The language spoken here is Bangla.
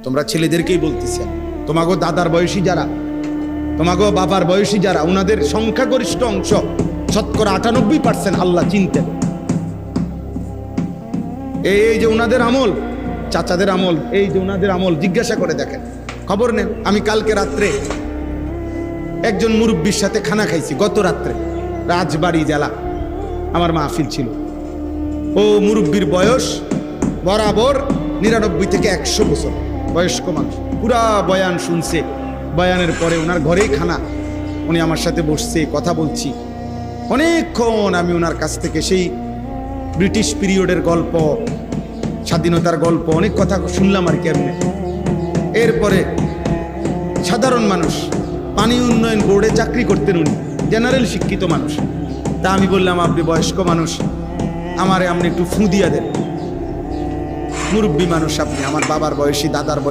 তোমরা ছেলেদেরকেই বলতেছি, তোমাগো দাদার বয়সী যারা, তোমাগো বাবার বয়সী যারা, ওনাদের সংখ্যাগরিষ্ঠ অংশ, শতকরা 98% আল্লাহ চিনতেন। এই যে ওনাদের আমল, চাচাদের আমল, এই যে ওনাদের আমল, জিজ্ঞাসা করে দেখেন, খবর নেন। আমি কালকে রাত্রে একজন মুরব্বীর সাথে খানা খাইছি, গত রাত্রে রাজবাড়ী জেলা আমার মাহফিল ছিল। ও মুরব্বীর বয়স বরাবর 99 থেকে 100 বছর বয়স্ক মানুষ, পুরা বয়ান শুনছে। বয়ানের পরে ওনার ঘরেই খানা, উনি আমার সাথে বসছে, কথা বলছি অনেকক্ষণ। আমি ওনার কাছ থেকে সেই ব্রিটিশ পিরিয়ডের গল্প, স্বাধীনতার গল্প, অনেক কথা শুনলাম আর কি। এরপরে সাধারণ মানুষ, পানি উন্নয়ন বোর্ডে চাকরি করতেন উনি, জেনারেল শিক্ষিত মানুষ। তা আমি বললাম, আপনি বয়স্ক মানুষ, আমারে আপনি একটু ফু দিয়া দেন, মুরব্বী মানুষ আপনি, আমার বাবার বয়সী, দাদার বয়সী।